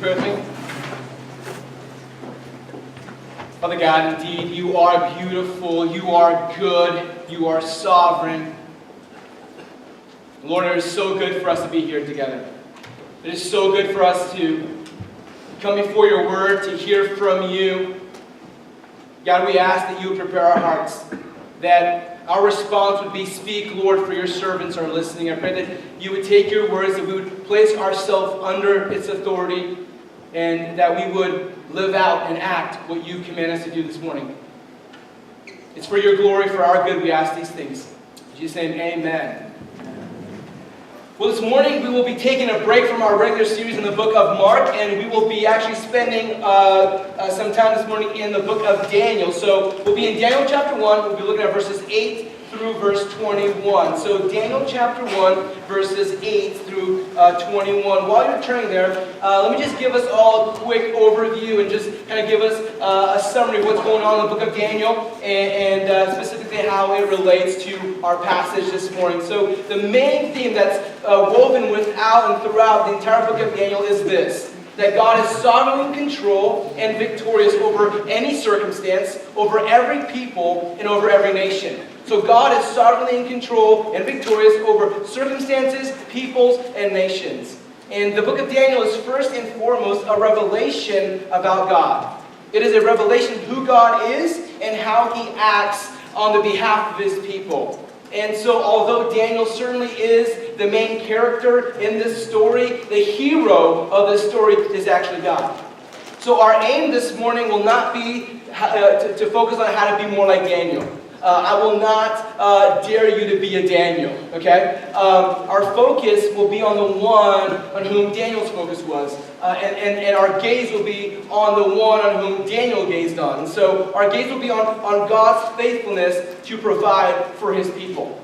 Pray with me. Father God, indeed, you are beautiful, you are good, you are sovereign. Lord, it is so good for us to be here together. It is so good for us to come before your word, to hear from you. God, we ask that you would prepare our hearts, that our response would be, speak, Lord, for your servants are listening. I pray that you would take your words, that we would place ourselves under its authority, and that we would live out and act what you command us to do this morning. It's for your glory, for our good, we ask these things. In Jesus' name, amen. Well, this morning we will be taking a break from our regular series in the book of Mark, and we will be actually spending some time this morning in the book of Daniel. So we'll be in Daniel chapter 1, we'll be looking at verses 8 through verse 21. So Daniel chapter 1, verses 8 through 21. While you're turning there, let me just give us all a quick overview and just kind of give us a summary of what's going on in the book of Daniel and specifically how it relates to our passage this morning. So the main theme that's woven without and throughout the entire book of Daniel is this: that God is sovereign in control and victorious over any circumstance, over every people, and over every nation. So God is sovereignly in control and victorious over circumstances, peoples, and nations. And the book of Daniel is first and foremost a revelation about God. It is a revelation of who God is and how he acts on the behalf of his people. And so although Daniel certainly is the main character in this story, the hero of this story is actually God. So our aim this morning will not be to focus on how to be more like Daniel. I will not dare you to be a Daniel, okay? Our focus will be on the one on whom Daniel's focus was. And our gaze will be on the one on whom Daniel gazed on. And so our gaze will be on God's faithfulness to provide for his people.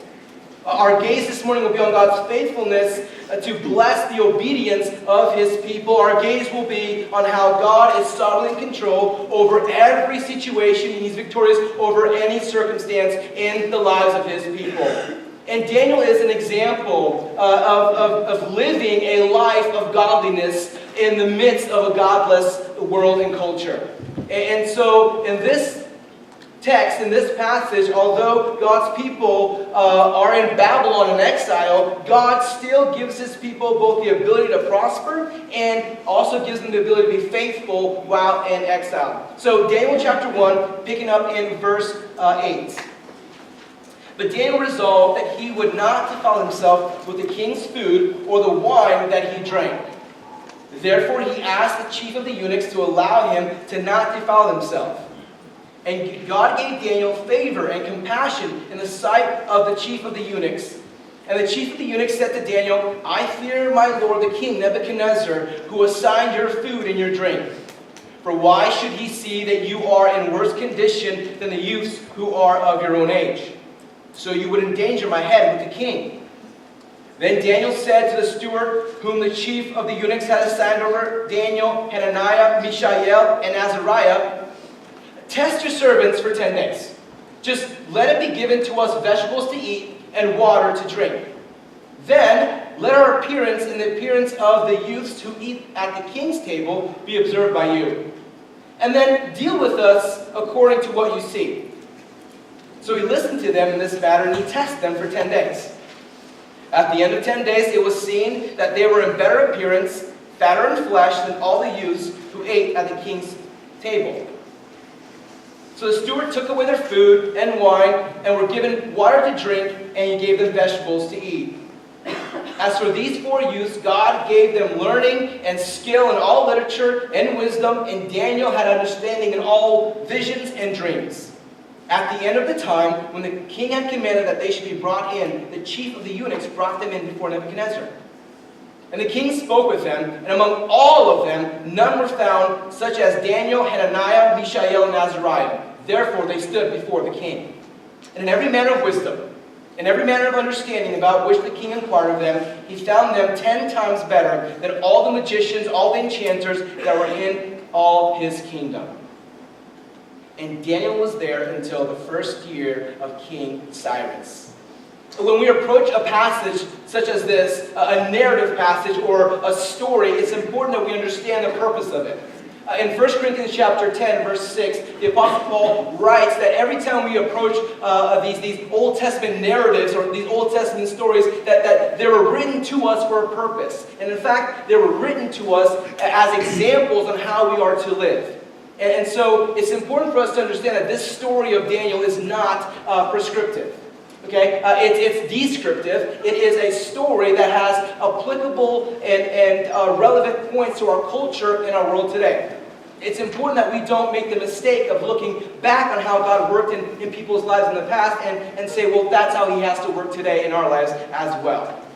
Our gaze this morning will be on God's faithfulness to bless the obedience of his people. Our gaze will be on how God is sovereignly in control over every situation. He's victorious over any circumstance in the lives of his people. And Daniel is an example of living a life of godliness in the midst of a godless world and culture. And so in this text, in this passage, although God's people are in Babylon in exile, God still gives his people both the ability to prosper and also gives them the ability to be faithful while in exile. So Daniel chapter 1, picking up in verse 8. But Daniel resolved that he would not defile himself with the king's food or the wine that he drank. Therefore he asked the chief of the eunuchs to allow him to not defile himself. And God gave Daniel favor and compassion in the sight of the chief of the eunuchs. And the chief of the eunuchs said to Daniel, I fear my lord the king Nebuchadnezzar, who assigned your food and your drink. For why should he see that you are in worse condition than the youths who are of your own age? So you would endanger my head with the king. Then Daniel said to the steward, whom the chief of the eunuchs had assigned over Daniel, Hananiah, Mishael, and Azariah, test your servants for 10 days. Just let it be given to us vegetables to eat and water to drink. Then let our appearance and the appearance of the youths who eat at the king's table be observed by you. And then deal with us according to what you see. So he listened to them in this matter, and he tested them for 10 days. At the end of 10 days, it was seen that they were in better appearance, fatter in flesh than all the youths who ate at the king's table. So the steward took away their food and wine, and were given water to drink, and he gave them vegetables to eat. As for these 4 youths, God gave them learning and skill in all literature and wisdom, and Daniel had understanding in all visions and dreams. At the end of the time, when the king had commanded that they should be brought in, the chief of the eunuchs brought them in before Nebuchadnezzar. And the king spoke with them, and among all of them, none were found such as Daniel, Hananiah, Mishael, and Azariah. Therefore they stood before the king. And in every manner of wisdom, in every manner of understanding about which the king inquired of them, he found them 10 times better than all the magicians, all the enchanters that were in all his kingdom. And Daniel was there until the first year of King Cyrus. When we approach a passage such as this, a narrative passage or a story, it's important that we understand the purpose of it. In 1 Corinthians chapter 10, verse 6, the Apostle Paul writes that every time we approach these Old Testament narratives or these Old Testament stories, that they were written to us for a purpose. And in fact, they were written to us as examples on how we are to live. And so it's important for us to understand that this story of Daniel is not prescriptive. Okay, it's descriptive. It is a story that has applicable and relevant points to our culture and our world today. It's important that we don't make the mistake of looking back on how God worked in people's lives in the past and say, well, that's how he has to work today in our lives as well.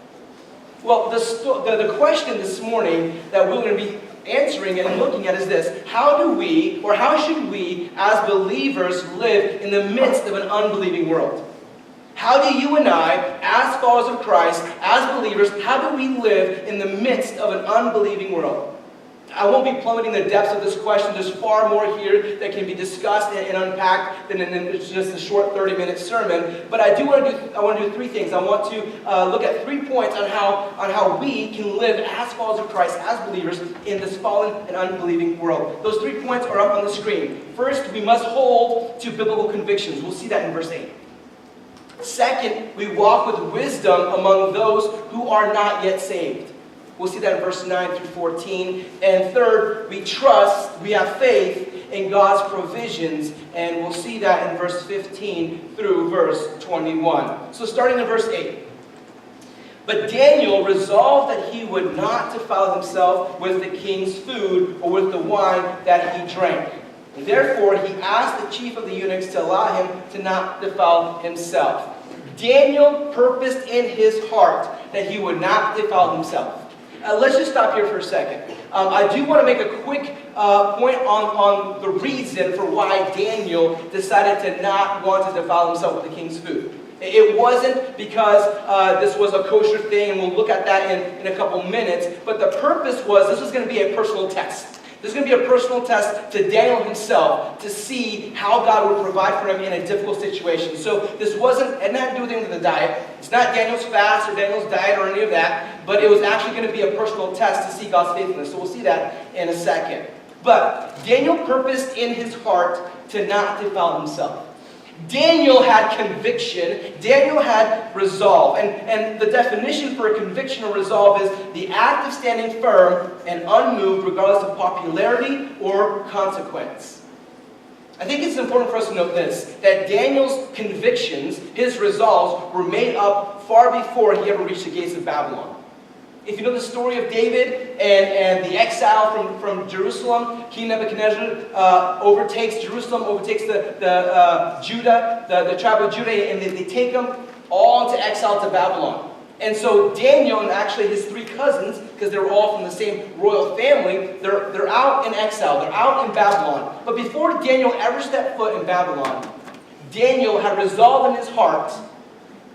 Well, the question this morning that we're going to be answering and looking at is this: how do we, or how should we as believers live in the midst of an unbelieving world? How do you and I, as followers of Christ, as believers, how do we live in the midst of an unbelieving world? I won't be plummeting the depths of this question. There's far more here that can be discussed and unpacked than in just a short 30-minute sermon. But I want to do three things. I want to look at 3 points on how we can live as followers of Christ, as believers, in this fallen and unbelieving world. Those 3 points are up on the screen. First, we must hold to biblical convictions. We'll see that in verse 8. Second, we walk with wisdom among those who are not yet saved. We'll see that in verse 9 through 14. And third, we have faith in God's provisions. And we'll see that in verse 15 through verse 21. So starting in verse 8. But Daniel resolved that he would not defile himself with the king's food or with the wine that he drank. And therefore, he asked the chief of the eunuchs to allow him to not defile himself. Daniel purposed in his heart that he would not defile himself. Let's just stop here for a second. I do want to make a quick point on the reason for why Daniel decided to not want to defile himself with the king's food. It wasn't because this was a kosher thing, and we'll look at that in a couple minutes, but the purpose was this was going to be a personal test. This is going to be a personal test to Daniel himself to see how God would provide for him in a difficult situation. So this wasn't, it had to do with anything with the diet. It's not Daniel's fast or Daniel's diet or any of that, but it was actually going to be a personal test to see God's faithfulness. So we'll see that in a second. But Daniel purposed in his heart to not defile himself. Daniel had conviction. Daniel had resolve. And the definition for a conviction or resolve is the act of standing firm and unmoved regardless of popularity or consequence. I think it's important for us to note this, that Daniel's convictions, his resolves, were made up far before he ever reached the gates of Babylon. If you know the story of David and the exile from Jerusalem, King Nebuchadnezzar overtakes Jerusalem, overtakes Judah, the tribe of Judah, and they take them all into exile to Babylon. And so Daniel and actually his 3 cousins, because they were all from the same royal family, they're out in exile, they're out in Babylon. But before Daniel ever stepped foot in Babylon, Daniel had resolved in his heart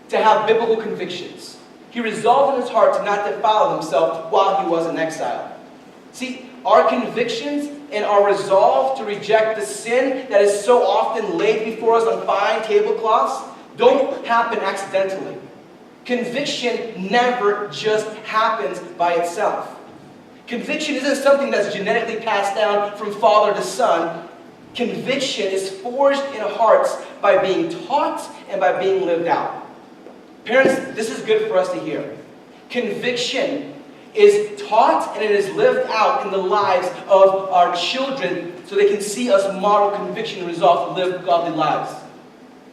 to have biblical convictions. He resolved in his heart to not defile himself while he was in exile. See, our convictions and our resolve to reject the sin that is so often laid before us on fine tablecloths don't happen accidentally. Conviction never just happens by itself. Conviction isn't something that's genetically passed down from father to son. Conviction is forged in hearts by being taught and by being lived out. Parents, this is good for us to hear. Conviction is taught and it is lived out in the lives of our children so they can see us model conviction and resolve to live godly lives.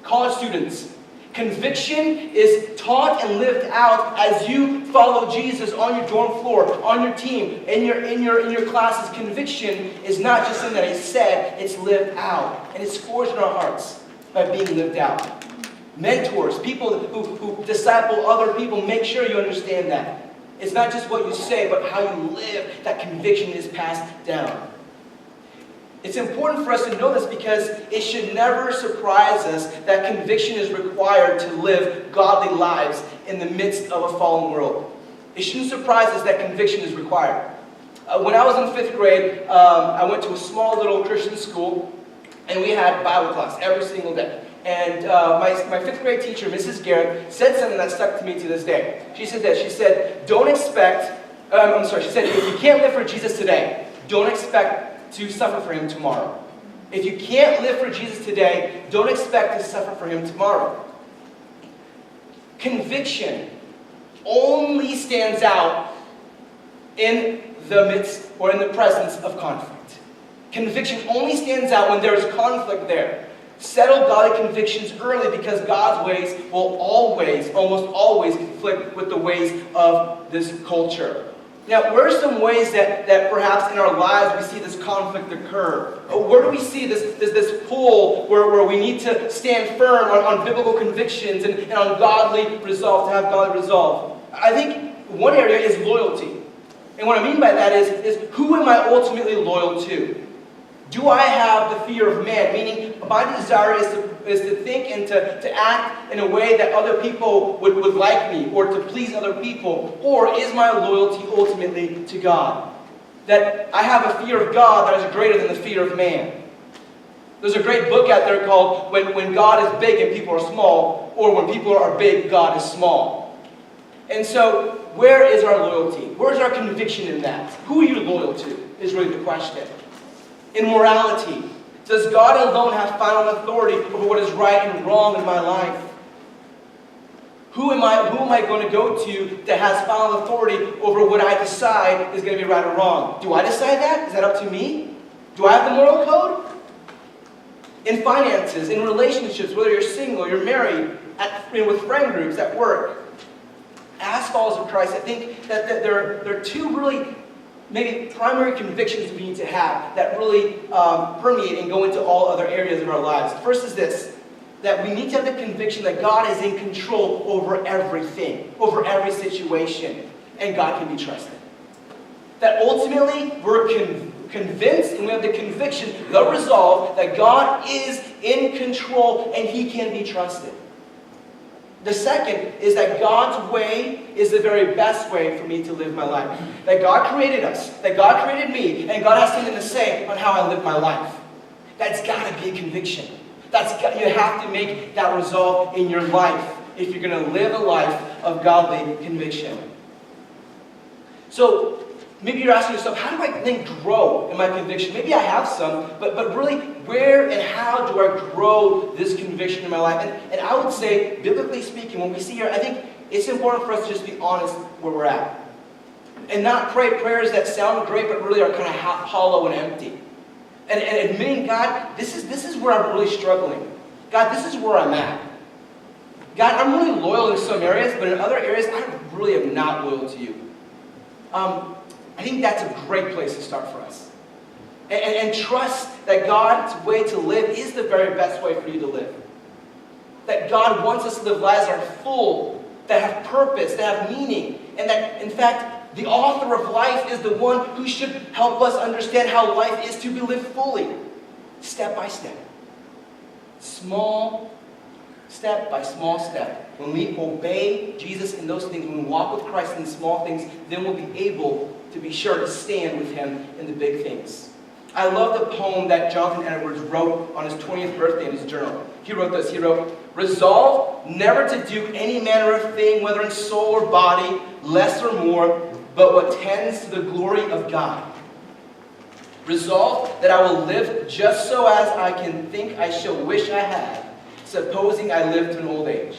College students, conviction is taught and lived out as you follow Jesus on your dorm floor, on your team, in your classes. Conviction is not just something that is said, it's lived out. And it's forged in our hearts by being lived out. Mentors, people who disciple other people, make sure you understand that. It's not just what you say, but how you live. That conviction is passed down. It's important for us to know this because it should never surprise us that conviction is required to live godly lives in the midst of a fallen world. It shouldn't surprise us that conviction is required. When I was in 5th grade, I went to a small little Christian school, and we had Bible class every single day. And my fifth grade teacher, Mrs. Garrett, said something that stuck to me to this day. She said this. She said, she said, if you can't live for Jesus today, don't expect to suffer for him tomorrow. If you can't live for Jesus today, don't expect to suffer for him tomorrow. Conviction only stands out in the midst or in the presence of conflict. Conviction only stands out when there is conflict there. Settle godly convictions early, because God's ways will almost always conflict with the ways of this culture. Now, where are some ways that perhaps in our lives we see this conflict occur? Where do we see this pull where we need to stand firm on biblical convictions and on godly resolve, to have godly resolve? I think one area is loyalty. And what I mean by that is who am I ultimately loyal to? Do I have the fear of man? Meaning, my desire is to think and to act in a way that other people would like me, or to please other people. Or is my loyalty ultimately to God? That I have a fear of God that is greater than the fear of man. There's a great book out there called When God is Big and People Are Small, or When People Are Big, God is Small. And so, where is our loyalty? Where is our conviction in that? Who are you loyal to is really the question. In morality, does God alone have final authority over what is right and wrong in my life? Who am I going to go to that has final authority over what I decide is going to be right or wrong? Do I decide that? Is that up to me? Do I have the moral code? In finances, in relationships, whether you're single, you're married, with friend groups, at work, as followers of Christ, I think that there are two really maybe primary convictions we need to have that really permeate and go into all other areas of our lives. First is this, that we need to have the conviction that God is in control over everything, over every situation, and God can be trusted. That ultimately we're convinced, and we have the conviction, the resolve, that God is in control and he can be trusted. The second is that God's way is the very best way for me to live my life. That God created us, that God created me, and God has something to say on how I live my life. That's got to be a conviction. You have to make that resolve in your life if you're going to live a life of godly conviction. So, maybe you're asking yourself, how do I then grow in my conviction? Maybe I have some, but really, where and how do I grow this conviction in my life? And I would say, biblically speaking, when we see here, I think it's important for us to just be honest where we're at. And not pray prayers that sound great, but really are kind of hollow and empty. And admitting, God, this is where I'm really struggling. God, this is where I'm at. God, I'm really loyal in some areas, but in other areas, I really am not loyal to you. I think that's a great place to start for us. And trust that God's way to live is the very best way for you to live. That God wants us to live lives that are full, that have purpose, that have meaning, and that, in fact, the author of life is the one who should help us understand how life is to be lived fully, step by step. Small step by small step. When we obey Jesus in those things, when we walk with Christ in the small things, then we'll be able to be sure to stand with him in the big things. I love the poem that Jonathan Edwards wrote on his 20th birthday in his journal. He wrote this. He wrote, "Resolve never to do any manner of thing, whether in soul or body, less or more, but what tends to the glory of God. Resolve that I will live just so as I can think I shall wish I had, supposing I live to an old age.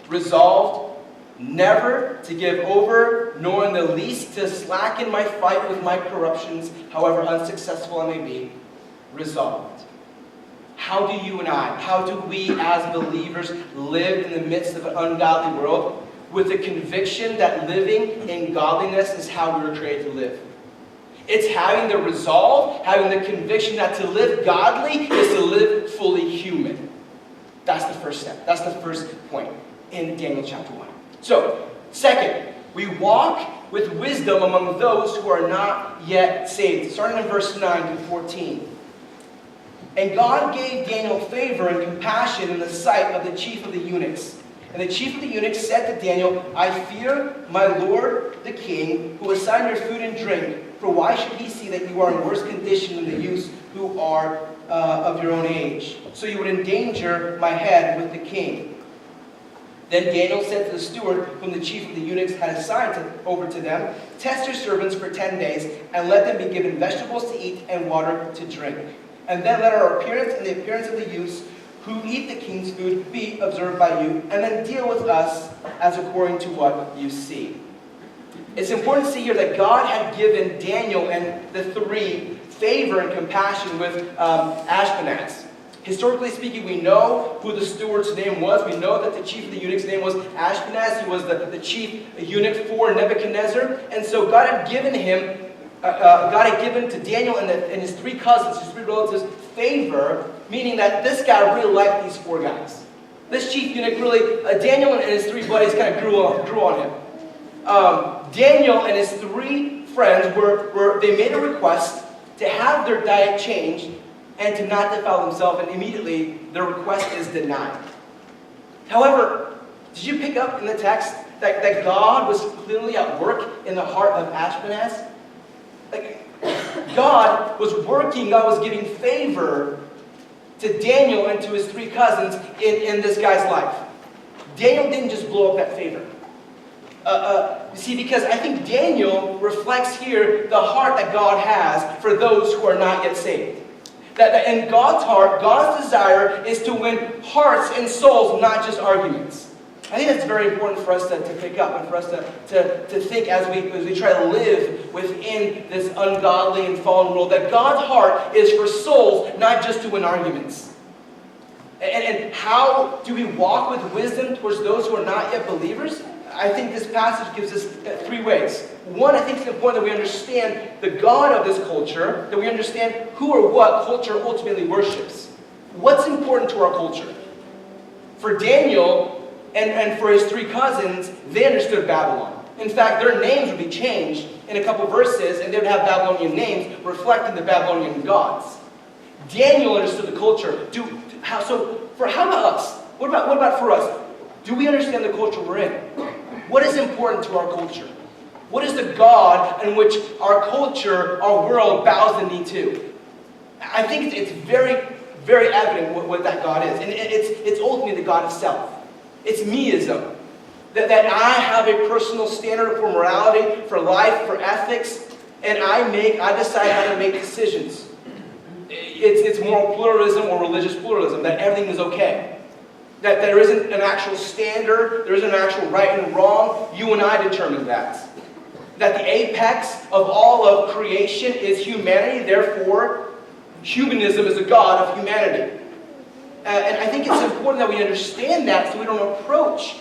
Resolved never to give over, nor in the least to slacken my fight with my corruptions, however unsuccessful I may be. Resolved." How do you and I, how do we as believers live in the midst of an ungodly world? With the conviction that living in godliness is how we were created to live. It's having the resolve, having the conviction that to live godly is to live fully human. That's the first step. That's the first point in Daniel chapter 1. So, second, we walk with wisdom among those who are not yet saved. Starting in verse 9 to 14. "And God gave Daniel favor and compassion in the sight of the chief of the eunuchs. And the chief of the eunuchs said to Daniel, 'I fear my lord the king, who assigned your food and drink. For why should he see that you are in worse condition than the youths who are of your own age, so you would endanger my head with the king." Then Daniel said to the steward, whom the chief of the eunuchs had assigned over to them, "Test your servants for 10 days, and let them be given vegetables to eat and water to drink. And then let our appearance and the appearance of the youths who eat the king's food be observed by you, and then deal with us as according to what you see." It's important to see here that God had given Daniel and the three favor and compassion with Ashpenaz. Historically speaking, we know who the steward's name was. We know that the chief of the eunuchs' name was Ashpenaz. He was the chief eunuch for Nebuchadnezzar. And so God had given to Daniel and his three cousins, his three relatives, favor, meaning that this guy really liked these four guys. This chief eunuch really, Daniel and his three buddies kind of grew on him. Daniel and his three friends they made a request to have their diet changed and to not defile themselves, and immediately their request is denied. However, did you pick up in the text that God was clearly at work in the heart of Ashpenaz? God was working, God was giving favor to Daniel and to his three cousins in this guy's life. Daniel didn't just blow up that favor. You see, because I think Daniel reflects here the heart that God has for those who are not yet saved. That in God's heart, God's desire is to win hearts and souls, not just arguments. I think that's very important for us to pick up and for us to think as we try to live within this ungodly and fallen world, that God's heart is for souls, not just to win arguments. And how do we walk with wisdom towards those who are not yet believers? I think this passage gives us three ways. One, I think it's important that we understand the God of this culture, that we understand who or what culture ultimately worships. What's important to our culture? For Daniel and for his three cousins, they understood Babylon. In fact, their names would be changed in a couple verses, and they would have Babylonian names reflecting the Babylonian gods. Daniel understood the culture. How about us? What about for us? Do we understand the culture we're in? What is important to our culture? What is the God in which our culture, our world bows the knee to? I think it's very, very evident what that God is. And it's ultimately the God of self. It's meism. That I have a personal standard for morality, for life, for ethics, and I decide how to make decisions. It's moral pluralism or religious pluralism, that everything is okay. That there isn't an actual standard, there isn't an actual right and wrong. You and I determine that. That the apex of all of creation is humanity, therefore humanism is the God of humanity. And I think it's important that we understand that so we don't approach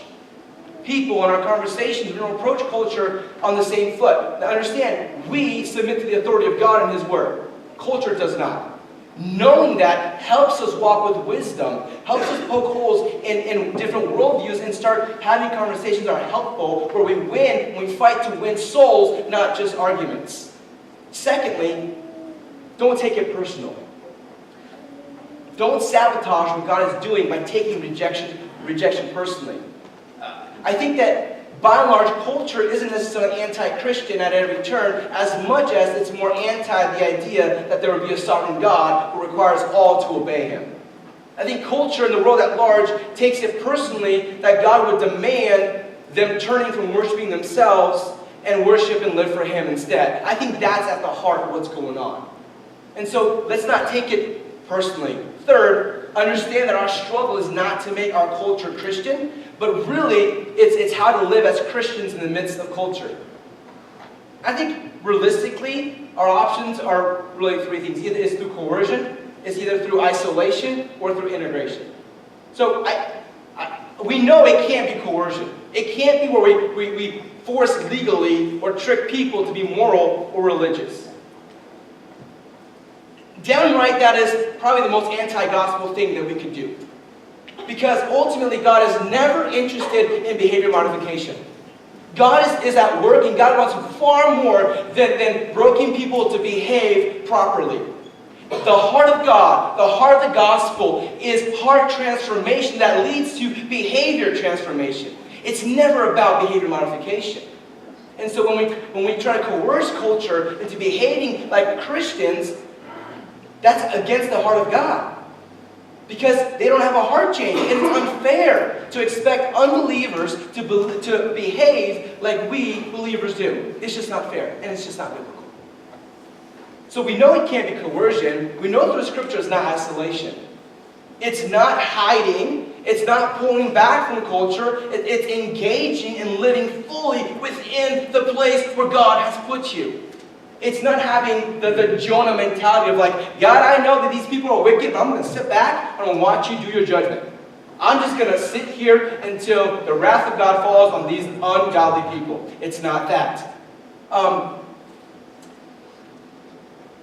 people in our conversations, we don't approach culture on the same foot. Now understand, we submit to the authority of God and His Word. Culture does not. Knowing that helps us walk with wisdom, helps us poke holes in different worldviews and start having conversations that are helpful, where we win, we fight to win souls, not just arguments. Secondly, don't take it personal. Don't sabotage what God is doing by taking rejection personally. I think that by and large, culture isn't necessarily anti-Christian at every turn, as much as it's more anti the idea that there would be a sovereign God who requires all to obey Him. I think culture in the world at large takes it personally that God would demand them turning from worshiping themselves and worship and live for Him instead. I think that's at the heart of what's going on. And so let's not take it personally. Third, understand that our struggle is not to make our culture Christian, but really it's how to live as Christians in the midst of culture. I think realistically, our options are really three things. Either it's through coercion, it's either through isolation, or through integration. So we know it can't be coercion. It can't be where we force legally or trick people to be moral or religious. Downright, that is probably the most anti-gospel thing that we could do. Because ultimately, God is never interested in behavior modification. God is at work, and God wants far more than broken people to behave properly. The heart of God, the heart of the gospel, is heart transformation that leads to behavior transformation. It's never about behavior modification. And so when we try to coerce culture into behaving like Christians, That's against the heart of God. Because they don't have a heart change. And it's unfair to expect unbelievers to behave like we believers do. It's just not fair. And it's just not biblical. So we know it can't be coercion. We know through Scripture it's not isolation. It's not hiding. It's not pulling back from culture. It's engaging and living fully within the place where God has put you. It's not having the Jonah mentality of like, God, I know that these people are wicked, but I'm going to sit back and I'm going to watch you do your judgment. I'm just going to sit here until the wrath of God falls on these ungodly people. It's not that.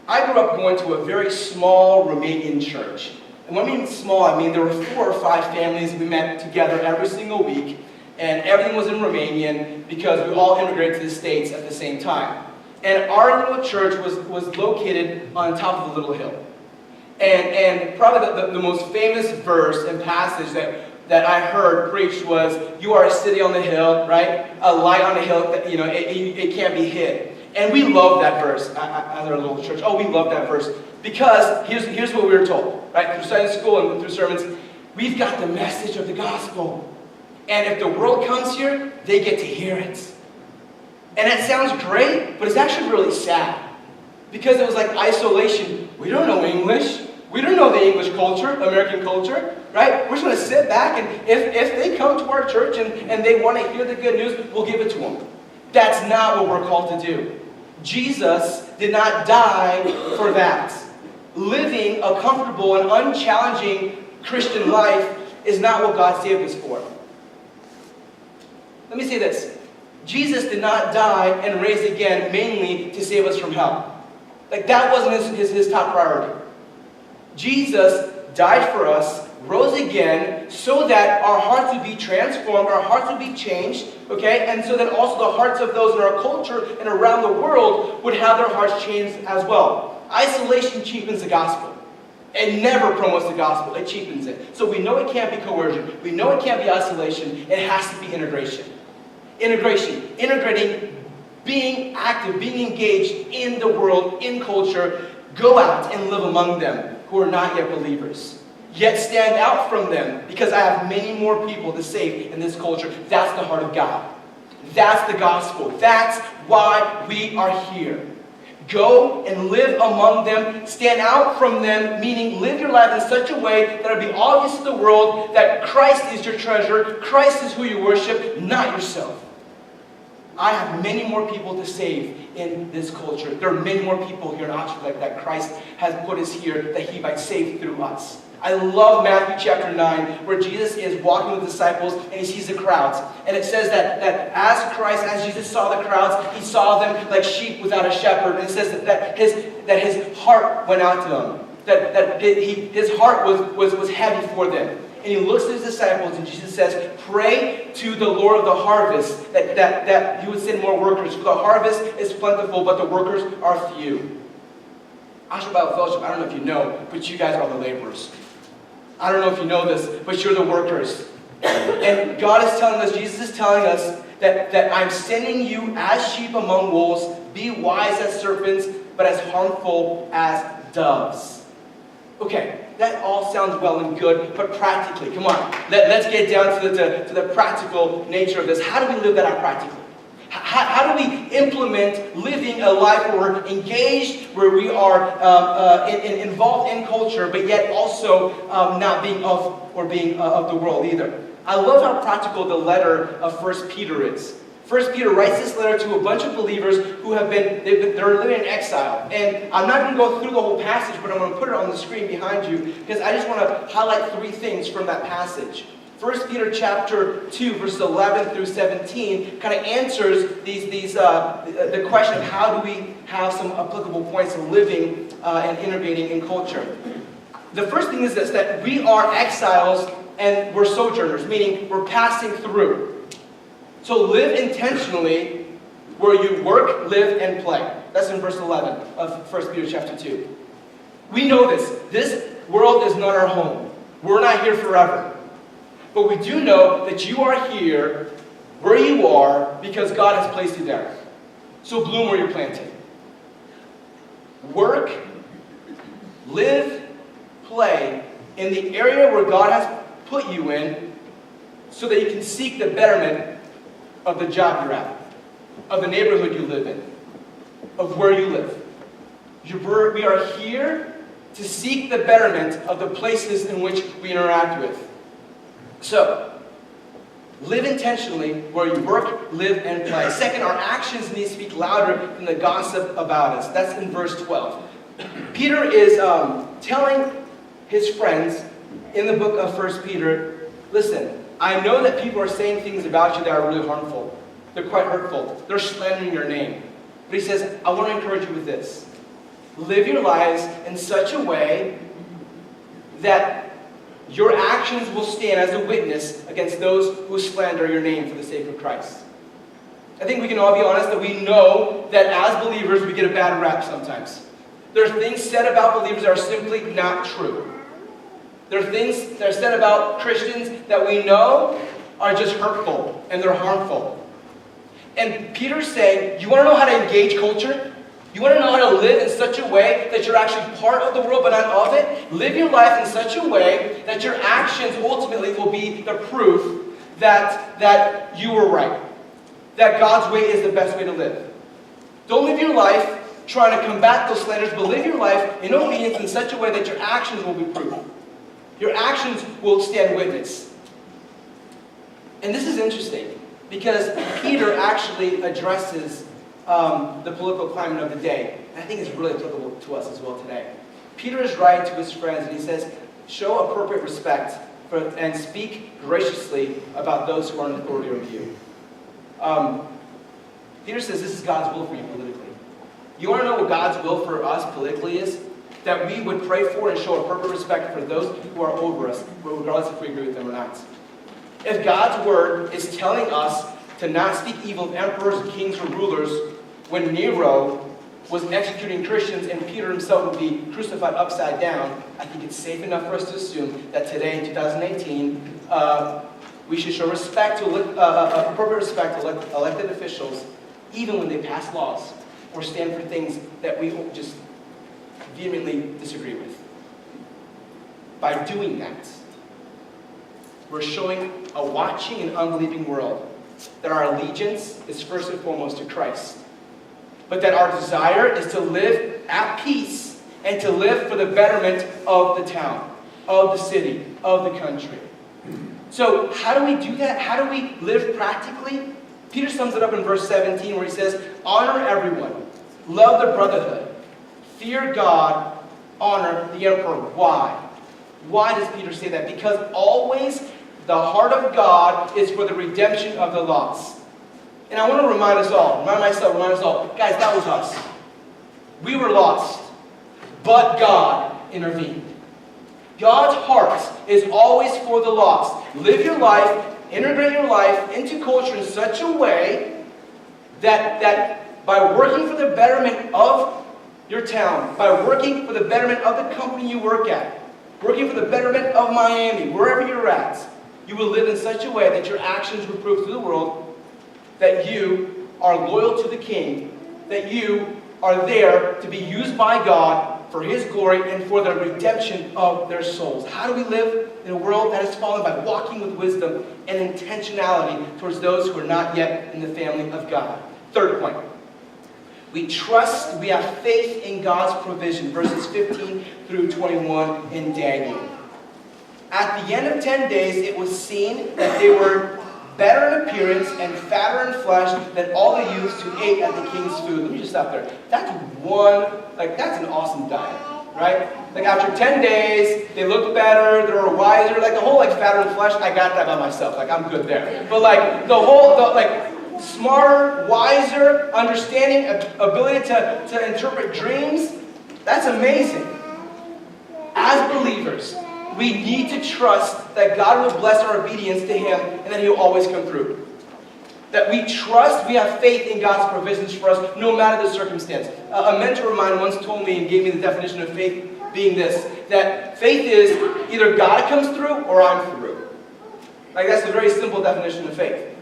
I grew up going to a very small Romanian church. And when I mean small, I mean there were 4 or 5 families. We met together every single week. And everything was in Romanian because we all immigrated to the States at the same time. And our little church was located on top of a little hill. And probably the most famous verse and passage that I heard preached was, you are a city on the hill, right? A light on the hill, that, it can't be hid. And we love that verse at our little church. Oh, we love that verse. Because here's what we were told, right? Through Sunday school and through sermons, we've got the message of the gospel. And if the world comes here, they get to hear it. And that sounds great, but it's actually really sad. Because it was like isolation. We don't know English. We don't know the English culture, American culture, right? We're just going to sit back, and if they come to our church and they want to hear the good news, we'll give it to them. That's not what we're called to do. Jesus did not die for that. Living a comfortable and unchallenging Christian life is not what God saved us for. Let me say this. Jesus did not die and raise again mainly to save us from hell. Like that wasn't his top priority. Jesus died for us, rose again, so that our hearts would be transformed, our hearts would be changed, okay? And so that also the hearts of those in our culture and around the world would have their hearts changed as well. Isolation cheapens the gospel. It never promotes the gospel. It cheapens it. So we know it can't be coercion. We know it can't be isolation. It has to be integration. Integration. Integrating, being active, being engaged in the world, in culture. Go out and live among them who are not yet believers. Yet stand out from them, because I have many more people to save in this culture. That's the heart of God. That's the gospel. That's why we are here. Go and live among them. Stand out from them, meaning live your life in such a way that it'll be obvious to the world that Christ is your treasure. Christ is who you worship, not yourself. I have many more people to save in this culture. There are many more people here in Istrate that Christ has put us here that He might save through us. I love Matthew chapter 9, where Jesus is walking with the disciples and He sees the crowds. And it says that as Jesus saw the crowds, He saw them like sheep without a shepherd. And it says that his heart went out to them. That his heart was heavy for them. And He looks at His disciples and Jesus says, pray to the Lord of the harvest that He would send more workers. For the harvest is plentiful, but the workers are few. Istrate Bible Fellowship, I don't know if you know, but you guys are the laborers. I don't know if you know this, but you're the workers. And God is telling us, Jesus is telling us that I'm sending you as sheep among wolves. Be wise as serpents, but as harmful as doves. Okay, that all sounds well and good, but practically, come on. Let's get down to the practical nature of this. How do we live that out practically? How do we implement living a life where we're engaged, where we are involved in culture, but yet also not being of the world either? I love how practical the letter of 1 Peter is. 1 Peter writes this letter to a bunch of believers who they're living in exile. And I'm not going to go through the whole passage, but I'm going to put it on the screen behind you because I just want to highlight 3 things from that passage. 1 Peter chapter 2, verses 11 through 17 kind of answers the question of how do we have some applicable points of living and integrating in culture. The first thing is this, that we are exiles and we're sojourners, meaning we're passing through. So live intentionally where you work, live, and play. That's in verse 11 of 1 Peter chapter 2. We know this. This world is not our home. We're not here forever. But we do know that you are here where you are because God has placed you there. So bloom where you're planted. Work, Live, play in the area where God has put you in so that you can seek the betterment of the job you're at, of the neighborhood you live in, of where you live. We are here to seek the betterment of the places in which we interact with. So, live intentionally where you work, live, and play. Second, our actions need to speak louder than the gossip about us. That's in verse 12. Peter is telling his friends in the book of 1 Peter, listen, I know that people are saying things about you that are really harmful. They're quite hurtful. They're slandering your name. But he says, I want to encourage you with this. Live your lives in such a way that your actions will stand as a witness against those who slander your name for the sake of Christ. I think we can all be honest that we know that as believers we get a bad rap sometimes. There are things said about believers that are simply not true. There are things that are said about Christians that we know are just hurtful and they're harmful. And Peter's saying, you want to know how to engage culture? You want to know how to live in such a way that you're actually part of the world but not of it? Live your life in such a way that your actions ultimately will be the proof that you were right. That God's way is the best way to live. Don't live your life trying to combat those slanders, but live your life in obedience in such a way that your actions will be proof. Your actions will stand witness. And this is interesting because Peter actually addresses the political climate of the day. And I think it's really applicable to us as well today. Peter is writing to his friends and he says, show appropriate respect and speak graciously about those who are in authority over you. Peter says this is God's will for you politically. You want to know what God's will for us politically is? That we would pray for and show appropriate respect for those who are over us, regardless if we agree with them or not. If God's word is telling us to not speak evil of emperors, kings, or rulers, when Nero was executing Christians and Peter himself would be crucified upside down, I think it's safe enough for us to assume that today in 2018, we should show respect to appropriate respect to elected officials, even when they pass laws or stand for things that we just vehemently disagree with. By doing that, we're showing a watching and unbelieving world that our allegiance is first and foremost to Christ, but that our desire is to live at peace and to live for the betterment of the town, of the city, of the country. So how do we do that? How do we live practically? Peter sums it up in verse 17 where he says, honor everyone, love the brotherhood, fear God, honor the emperor. Why? Why does Peter say that? Because always the heart of God is for the redemption of the lost. And I want to remind us all, remind us all, guys, that was us. We were lost, but God intervened. God's heart is always for the lost. Live your life, integrate your life into culture in such a way that by working for the betterment of your town, by working for the betterment of the company you work at, working for the betterment of Miami, wherever you're at, you will live in such a way that your actions will prove to the world that you are loyal to the King, that you are there to be used by God for His glory and for the redemption of their souls. How do we live in a world that is fallen? By walking with wisdom and intentionality towards those who are not yet in the family of God. Third point. We trust, we have faith in God's provision. Verses 15 through 21 in Daniel. At the end of 10 days, it was seen that they were better in appearance and fatter in flesh than all the youths who ate at the king's food. Let me just stop there. That's an awesome diet, right? Like after 10 days, they looked better, they were wiser, like the whole fatter in flesh, I got that by myself, I'm good there. But smarter, wiser, understanding, ability to interpret dreams, that's amazing. As believers, we need to trust that God will bless our obedience to Him and that He will always come through. That we trust, we have faith in God's provisions for us no matter the circumstance. A mentor of mine once told me and gave me the definition of faith being this, that faith is either God comes through or I'm through. That's a very simple definition of faith.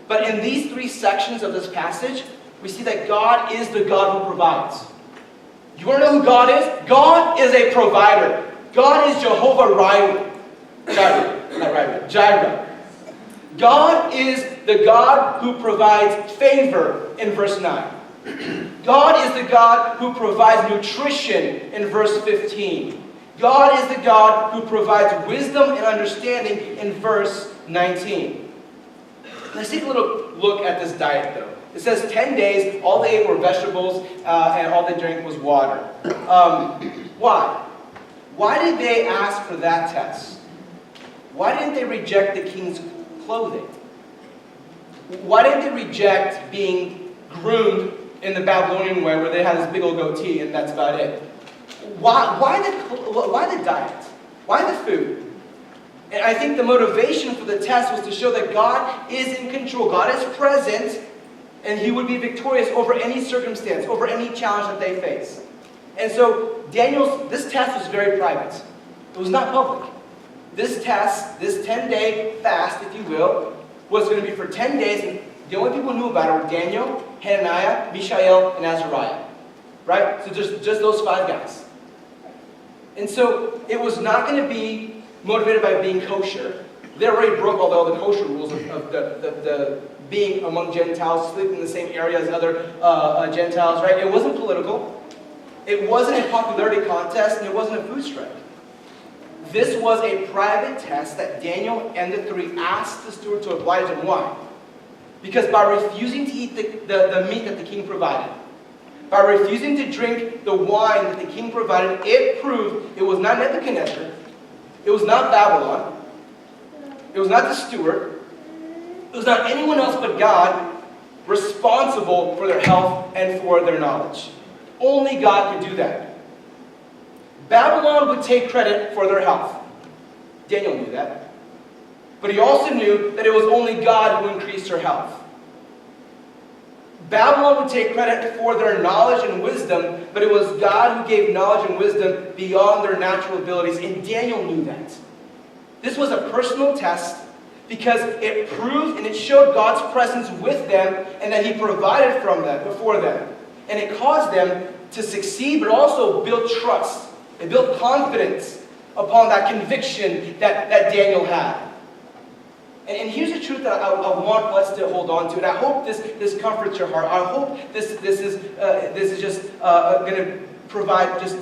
But in these three sections of this passage, we see that God is the God who provides. You want to know who God is? God is a provider. God is Jehovah Jireh. God is the God who provides favor in verse 9. God is the God who provides nutrition in verse 15. God is the God who provides wisdom and understanding in verse 19. Let's take a little look at this diet, though. It says 10 days, all they ate were vegetables, and all they drank was water. Why? Why did they ask for that test? Why didn't they reject the king's clothing? Why didn't they reject being groomed in the Babylonian way where they had this big old goatee and that's about it? Why the diet? Why the food? And I think the motivation for the test was to show that God is in control. God is present, and He would be victorious over any circumstance, over any challenge that they face. And so this test was very private. It was not public. This test, this 10-day fast, if you will, was going to be for 10 days, and the only people who knew about it were Daniel, Hananiah, Mishael, and Azariah. Right? So just those 5 guys. And so it was not going to be motivated by being kosher. They already broke all the kosher rules of the being among Gentiles, sleeping in the same area as other Gentiles, right? It wasn't political. It wasn't a popularity contest, and it wasn't a food strike. This was a private test that Daniel and the 3 asked the steward to oblige them. Why? Because by refusing to eat the meat that the king provided, by refusing to drink the wine that the king provided, it proved it was not Nebuchadnezzar, it was not Babylon, it was not the steward, it was not anyone else but God responsible for their health and for their knowledge. Only God could do that. Babylon would take credit for their health. Daniel knew that. But he also knew that it was only God who increased their health. Babylon would take credit for their knowledge and wisdom, but it was God who gave knowledge and wisdom beyond their natural abilities, and Daniel knew that. This was a personal test because it proved and it showed God's presence with them and that He provided for them. And it caused them to succeed, but also build trust. It built confidence upon that conviction that Daniel had. And here's the truth that I want us to hold on to, and I hope this comforts your heart. I hope this is just going to provide just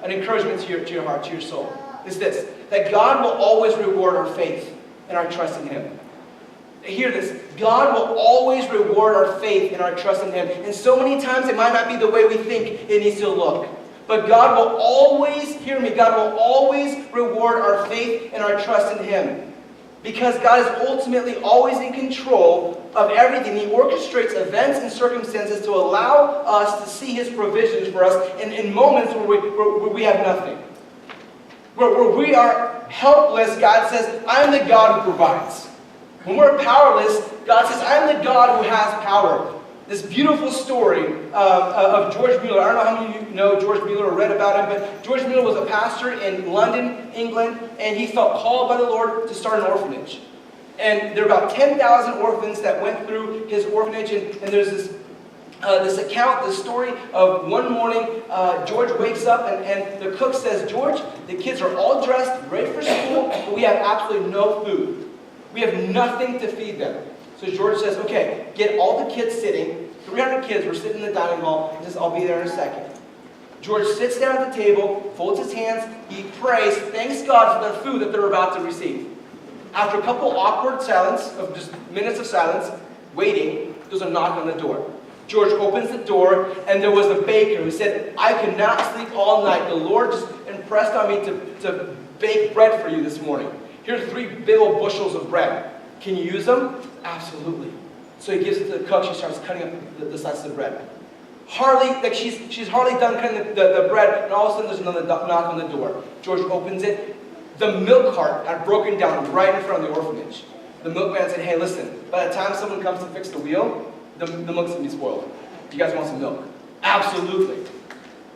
an encouragement to your heart, to your soul. It's this, that God will always reward our faith and our trust in Him. Hear this, God will always reward our faith and our trust in Him. And so many times it might not be the way we think it needs to look. But God will always, hear me, God will always reward our faith and our trust in Him. Because God is ultimately always in control of everything. He orchestrates events and circumstances to allow us to see His provisions for us in moments where we have nothing. Where we are helpless, God says, I'm the God who provides. When we're powerless, God says, I'm the God who has power. This beautiful story of George Mueller. I don't know how many of you know George Mueller or read about him, but George Mueller was a pastor in London, England, and he felt called by the Lord to start an orphanage. And there are about 10,000 orphans that went through his orphanage, and there's this account, this story of one morning, George wakes up and the cook says, George, the kids are all dressed, ready for school, but we have absolutely no food. We have nothing to feed them. So George says, okay, get all the kids sitting. 300 kids were sitting in the dining hall. He says, I'll be there in a second. George sits down at the table, folds his hands, he prays, thanks God for the food that they're about to receive. After a couple awkward silence, of just minutes of silence, waiting, there's a knock on the door. George opens the door, and there was the baker who said, I could not sleep all night. The Lord just impressed on me to bake bread for you this morning. Here's 3 big old bushels of bread. Can you use them? Absolutely. So he gives it to the cook. She starts cutting up the slices of bread. She's hardly done cutting the bread, and all of a sudden there's another knock on the door. George opens it. The milk cart had broken down right in front of the orphanage. The milkman said, hey, listen, by the time someone comes to fix the wheel, the milk's going to be spoiled. You guys want some milk? Absolutely.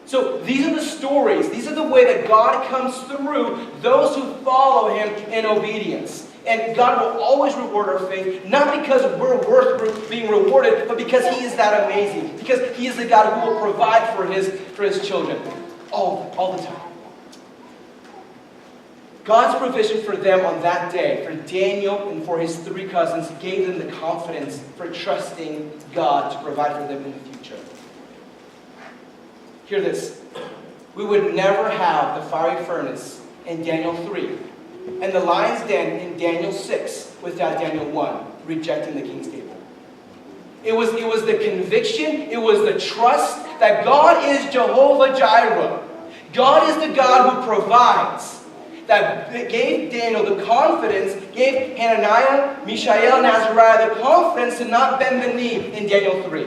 So these are the stories. These are the way that God comes through those who follow Him in obedience. And God will always reward our faith, not because we're worth being rewarded, but because He is that amazing. Because He is the God who will provide for His children all the time. God's provision for them on that day, for Daniel and for his 3 cousins, gave them the confidence for trusting God to provide for them in the future. Hear this. We would never have the fiery furnace in Daniel 3 and the lion's den in Daniel 6 without Daniel 1 rejecting the king's table. It was the conviction, it was the trust that God is Jehovah Jireh. God is the God who provides. That gave Daniel the confidence, gave Hananiah, Mishael, and Azariah the confidence to not bend the knee in Daniel 3.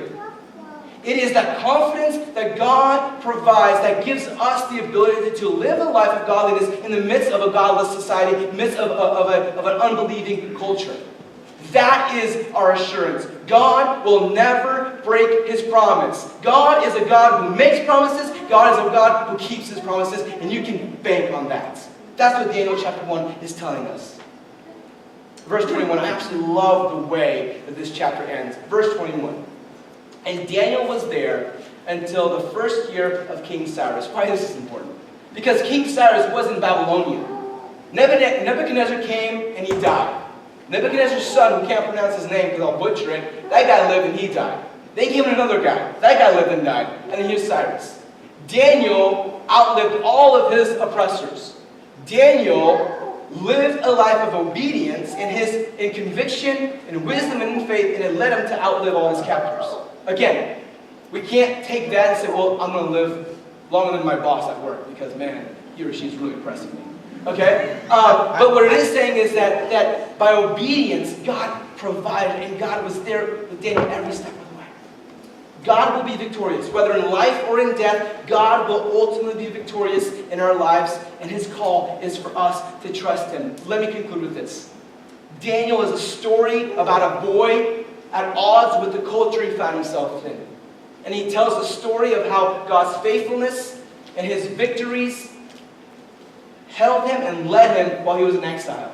It is that confidence that God provides that gives us the ability to live a life of godliness in the midst of a godless society, in the midst of an unbelieving culture. That is our assurance. God will never break His promise. God is a God who makes promises. God is a God who keeps His promises, and you can bank on that. That's what Daniel chapter 1 is telling us. Verse 21, I absolutely love the way that this chapter ends. Verse 21. And Daniel was there until the first year of King Cyrus. Why this is important? Because King Cyrus was in Babylonia. Nebuchadnezzar came and he died. Nebuchadnezzar's son, who can't pronounce his name because I'll butcher it, that guy lived and he died. Then came another guy. That guy lived and died. And then here's Cyrus. Daniel outlived all of his oppressors. Daniel lived a life of obedience in conviction, in wisdom, and in faith, and it led him to outlive all his captors. Again, we can't take that and say, well, I'm going to live longer than my boss at work because, man, he or she's really impressing me. Okay? But what it is saying is that by obedience, God provided, and God was there with Daniel every step of the way. God will be victorious. Whether in life or in death, God will ultimately be victorious in our lives, and His call is for us to trust Him. Let me conclude with this. Daniel is a story about a boy at odds with the culture he found himself in. And he tells the story of how God's faithfulness and His victories held him and led him while he was in exile.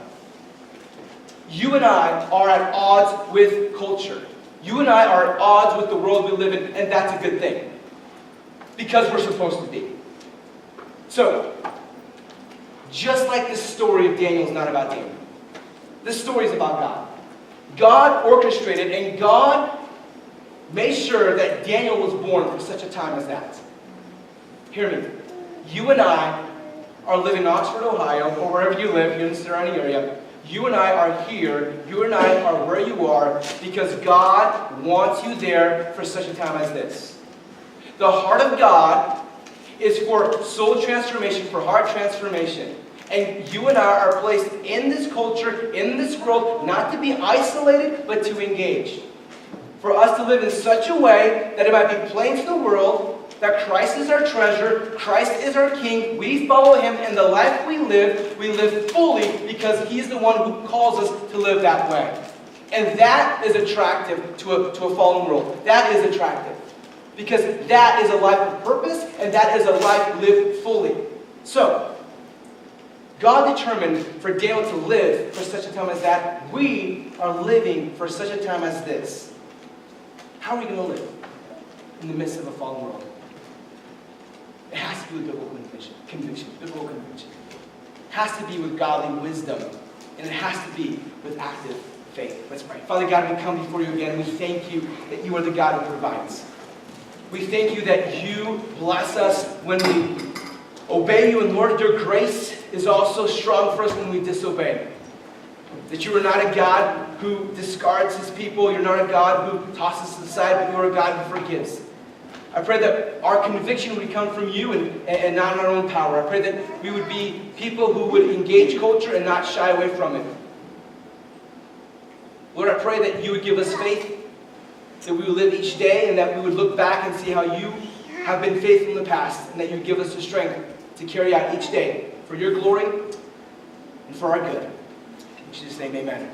You and I are at odds with culture. You and I are at odds with the world we live in, and that's a good thing. Because we're supposed to be. So, just like this story of Daniel is not about Daniel. This story is about God. God orchestrated and God made sure that Daniel was born for such a time as that. Hear me. You and I are living in Oxford, Ohio, or wherever you live, here in the surrounding area. You and I are here. You and I are where you are because God wants you there for such a time as this. The heart of God is for soul transformation, for heart transformation. And you and I are placed in this culture, in this world, not to be isolated, but to engage. For us to live in such a way that it might be plain to the world that Christ is our treasure, Christ is our King, we follow Him, and the life we live fully because He's the one who calls us to live that way. And that is attractive to a fallen world. That is attractive. Because that is a life of purpose, and that is a life lived fully. So, God determined for Daniel to live for such a time as that. We are living for such a time as this. How are we going to live in the midst of a fallen world? It has to be with biblical conviction. Biblical conviction. It has to be with godly wisdom. And it has to be with active faith. Let's pray. Father God, we come before you again. We thank you that you are the God who provides. We thank you that you bless us when we obey you. And Lord, your grace is also strong for us when we disobey. That you are not a God who discards His people. You're not a God who tosses us aside, but you are a God who forgives. I pray that our conviction would come from you and not in our own power. I pray that we would be people who would engage culture and not shy away from it. Lord, I pray that you would give us faith, that we would live each day, and that we would look back and see how you have been faithful in the past, and that you would give us the strength to carry out each day for your glory and for our good. In Jesus' name, amen.